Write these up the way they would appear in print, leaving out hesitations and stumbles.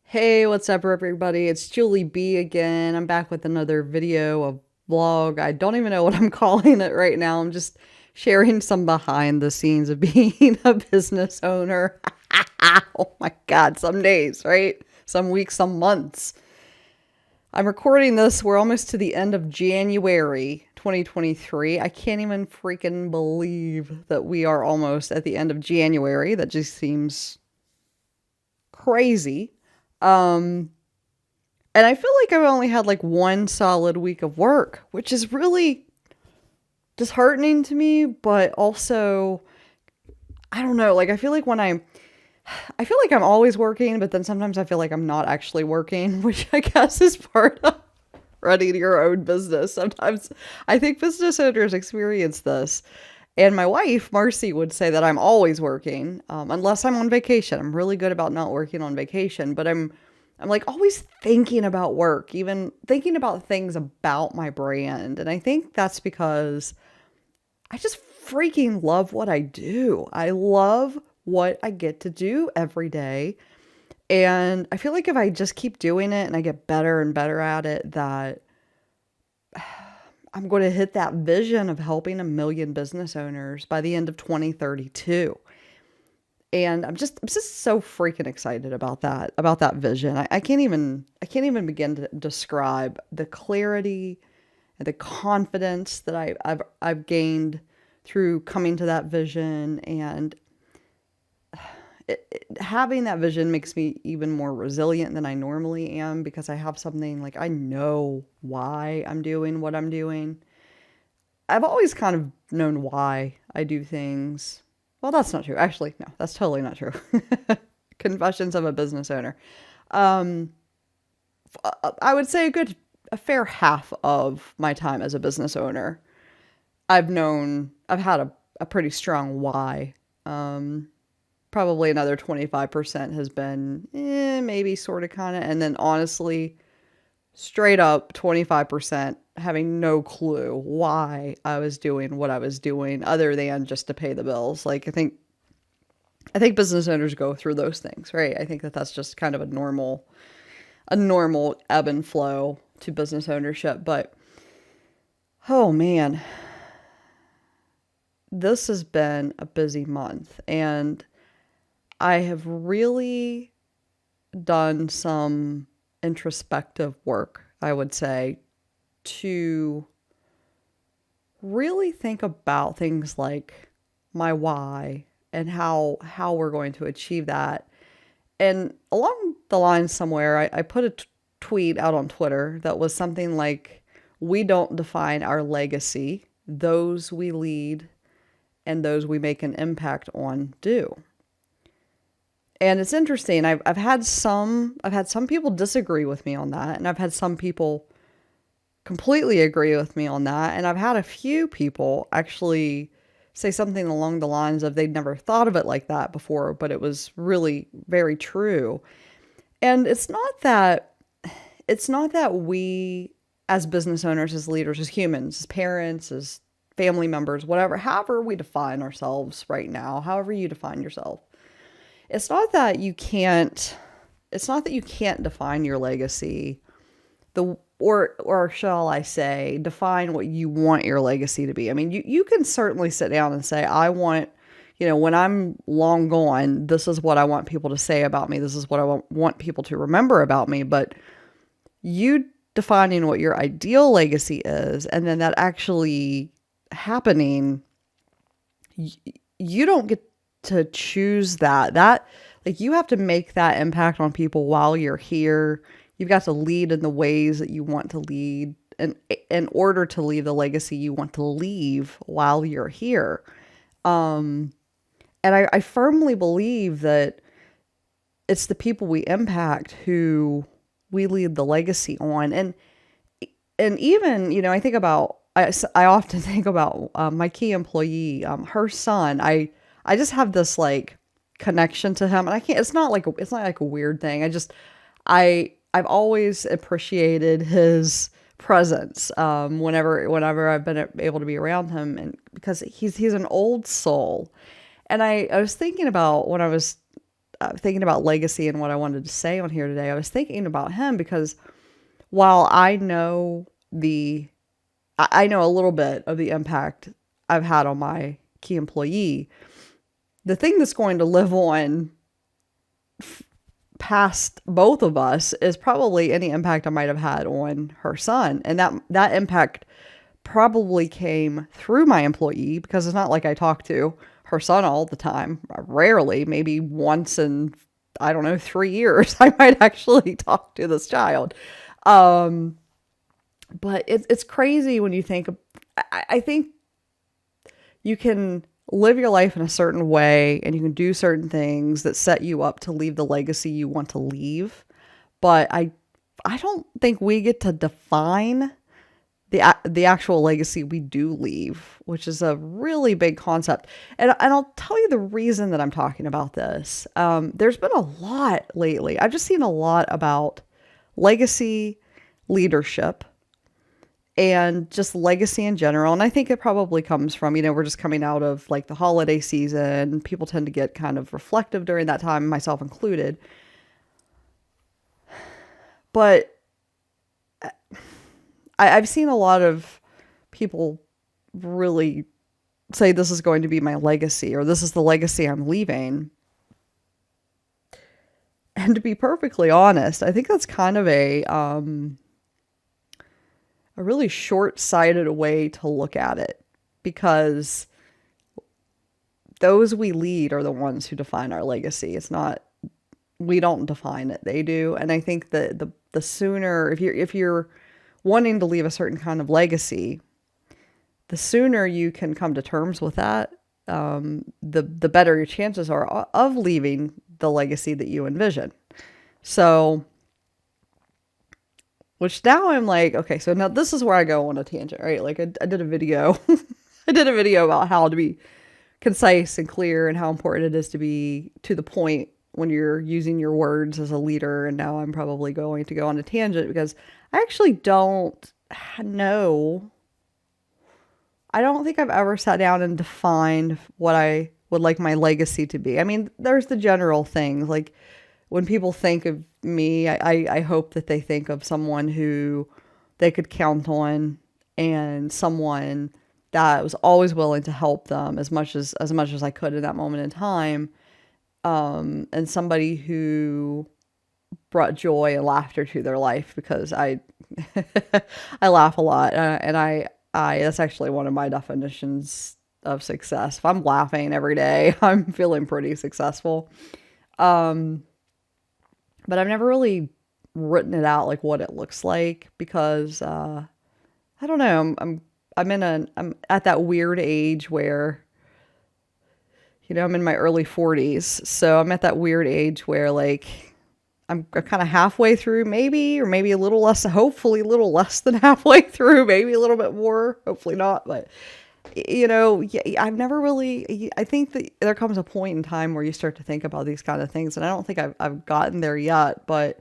Hey, what's up, everybody? It's Julie B again. I'm back with another video, a vlog. I don't even know what I'm calling it right now. I'm just sharing some behind the scenes of being a business owner. Oh my God, some days, right? Some weeks, some months. I'm recording this. We're almost to the end of January 2023. I can't even freaking believe that we are almost at the end of January. That just seems crazy. Um, And I feel like I've only had like one solid week of work, which is really disheartening to me, but also, I don't know, like I feel like I'm always working, but then sometimes I feel like I'm not actually working, which I guess is part of running your own business. Sometimes I think business owners experience this. And my wife, Marcy, would say that I'm always working, unless I'm on vacation. I'm really good about not working on vacation, but I'm like always thinking about work, even thinking about things about my brand. And I think that's because I just freaking love what I do. I love what I get to do every day. And I feel like if I just keep doing it and I get better and better at it, that I'm going to hit that vision of helping 1 million business owners by the end of 2032. And I'm just so freaking excited about that vision. I can't even begin to describe the clarity and the confidence that I've gained through coming to that vision. And having that vision makes me even more resilient than I normally am, because I have something, like, I know why I'm doing what I'm doing. I've always kind of known why I do things. Well, that's not true. Actually, no, that's totally not true. Confessions of a business owner. Um, I would say a fair half of my time as a business owner, I've had a pretty strong why. Um, Probably another 25% has been, maybe sort of kind of. And then honestly, straight up 25% having no clue why I was doing what I was doing other than just to pay the bills. Like, I think business owners go through those things, right? I think that that's just kind of a normal ebb and flow to business ownership. But oh man, this has been a busy month, and I have really done some introspective work, I would say, to really think about things like my why and how we're going to achieve that. And along the line somewhere, I put a tweet out on Twitter that was something like, "We don't define our legacy; those we lead and those we make an impact on do." And it's interesting. I've had some people disagree with me on that, and I've had some people completely agree with me on that. And I've had a few people actually say something along the lines of they'd never thought of it like that before, but it was really very true. And it's not that we, as business owners, as leaders, as humans, as parents, as family members, whatever, however we define ourselves right now, however you define yourself, it's not that you can't define your legacy, the or shall I say, define what you want your legacy to be. I mean, you can certainly sit down and say, I want, when I'm long gone, this is what I want people to say about me. This is what I want people to remember about me. But you defining what your ideal legacy is, and then that actually happening, you don't get to choose that. Like, you have to make that impact on people while you're here. You've got to lead in the ways that you want to lead, and in order to leave the legacy you want to leave while you're here. Um, and I firmly believe that it's the people we impact who we leave the legacy on. And even, I think about, I often think about my key employee, her son. I just have this like connection to him, and I can't. It's not like a weird thing. I've always appreciated his presence, whenever I've been able to be around him, and because he's an old soul. And I was thinking about when I was thinking about legacy and what I wanted to say on here today, I was thinking about him because while I know a little bit of the impact I've had on my key employee, the thing that's going to live on past both of us is probably any impact I might have had on her son. And that impact probably came through my employee, because it's not like I talk to her son all the time. Rarely, maybe once in, I don't know, 3 years, I might actually talk to this child. But it's crazy when you think, I think you can live your life in a certain way and you can do certain things that set you up to leave the legacy you want to leave. But I don't think we get to define the actual legacy we do leave, which is a really big concept. And I'll tell you the reason that I'm talking about this. There's been a lot lately. I've just seen a lot about legacy leadership and just legacy in general. And I think it probably comes from, we're just coming out of like the holiday season. People tend to get kind of reflective during that time, myself included. But I've seen a lot of people really say this is going to be my legacy, or this is the legacy I'm leaving. And to be perfectly honest, I think that's kind of a really short-sighted way to look at it, because those we lead are the ones who define our legacy. It's not, we don't define it, they do. And I think that the sooner, if you're wanting to leave a certain kind of legacy, the sooner you can come to terms with that, the better your chances are of leaving the legacy that you envision. So, which now I'm like, okay, so now this is where I go on a tangent, right? Like I did a video, I did a video about how to be concise and clear and how important it is to be to the point when you're using your words as a leader. And now I'm probably going to go on a tangent because I actually don't know. I don't think I've ever sat down and defined what I would like my legacy to be. I mean, there's the general things. Like when people think of me, I hope that they think of someone who they could count on, and someone that was always willing to help them as much as I could in that moment in time. And somebody who brought joy and laughter to their life, because I laugh a lot. And I that's actually one of my definitions of success. If I'm laughing every day, I'm feeling pretty successful. But I've never really written it out, like what it looks like, because, I don't know, I'm at that weird age where, I'm in my early 40s. So I'm at that weird age where like I'm kind of halfway through maybe, or maybe a little less, hopefully a little less than halfway through, maybe a little bit more, hopefully not. But, I've never really, I think that there comes a point in time where you start to think about these kind of things. And I don't think I've gotten there yet, but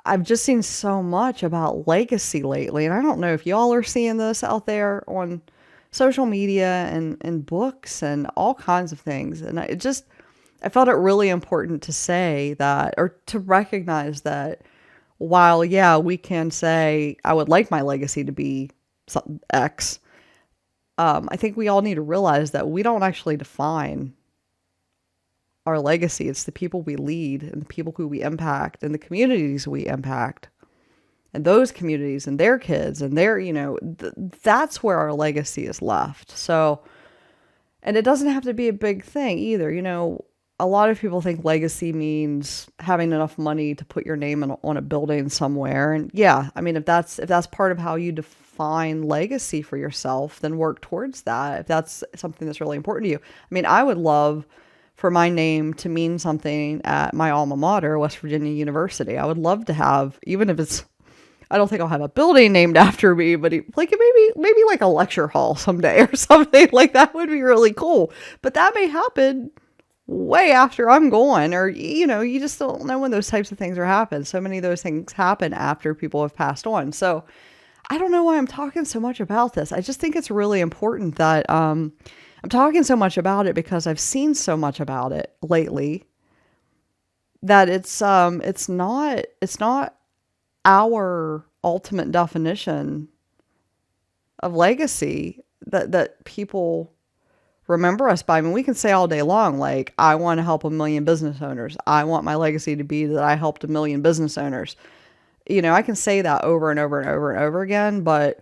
I've just seen so much about legacy lately. And I don't know if y'all are seeing this out there on social media and books and all kinds of things. And I felt it really important to say that, or to recognize that while, yeah, we can say, I would like my legacy to be something X, I think we all need to realize that we don't actually define our legacy. It's the people we lead and the people who we impact and the communities we impact. And those communities and their kids and their, that's where our legacy is left. So, and it doesn't have to be a big thing either. A lot of people think legacy means having enough money to put your name on a building somewhere. And yeah, I mean, if that's part of how you define legacy for yourself, then work towards that. If that's something that's really important to you. I mean, I would love for my name to mean something at my alma mater, West Virginia University. I would love to have, even if it's, I don't think I'll have a building named after me, but like maybe like a lecture hall someday or something like that would be really cool. But that may happen way after I'm gone, or, you just don't know when those types of things are happening. So many of those things happen after people have passed on. So I don't know why I'm talking so much about this. I just think it's really important that, I'm talking so much about it because I've seen so much about it lately. that it's not our ultimate definition of legacy that people remember us by. I mean, we can say all day long, like, I want to help 1 million business owners. I want my legacy to be that I helped 1 million business owners. I can say that over and over and over and over again, but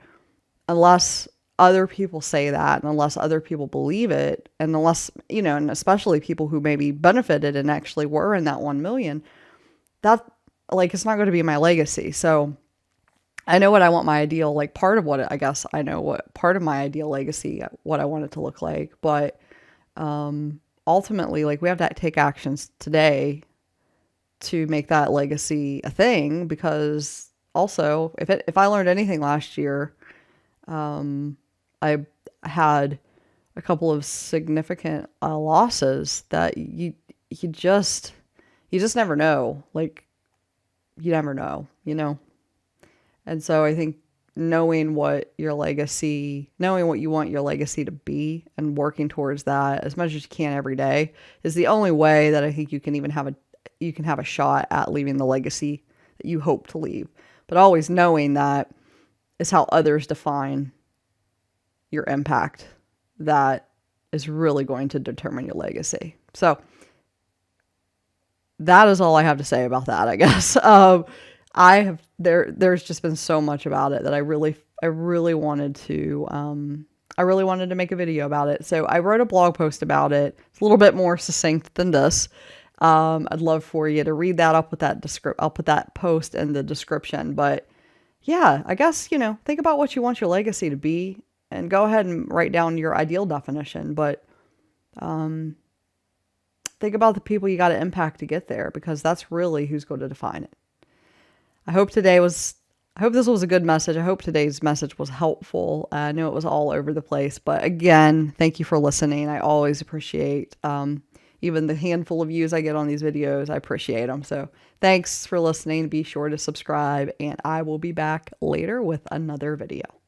unless other people say that, and unless other people believe it, and unless, and especially people who maybe benefited and actually were in that 1 million, that, like, it's not going to be my legacy. So I know what I want my ideal, like, part of what I guess I know what part of my ideal legacy, what I want it to look like. But ultimately, like, we have to take actions today to make that legacy a thing. Because also, if I learned anything last year, I had a couple of significant losses that you just never know. Like, you never know. And so I think knowing what you want your legacy to be, and working towards that as much as you can every day, is the only way that I think you can have a shot at leaving the legacy that you hope to leave. But always knowing that is how others define your impact that is really going to determine your legacy. So that is all I have to say about that, I guess. There's just been so much about it that I really wanted to make a video about it. So I wrote a blog post about it. It's a little bit more succinct than this. I'd love for you to read that. I'll put that post in the description. But yeah, I guess, think about what you want your legacy to be, and go ahead and write down your ideal definition. But think about the people you got to impact to get there, because that's really who's going to define it. I hope this was a good message. I hope today's message was helpful. I know it was all over the place, but again, thank you for listening. I always appreciate even the handful of views I get on these videos. I appreciate them. So thanks for listening. Be sure to subscribe, and I will be back later with another video.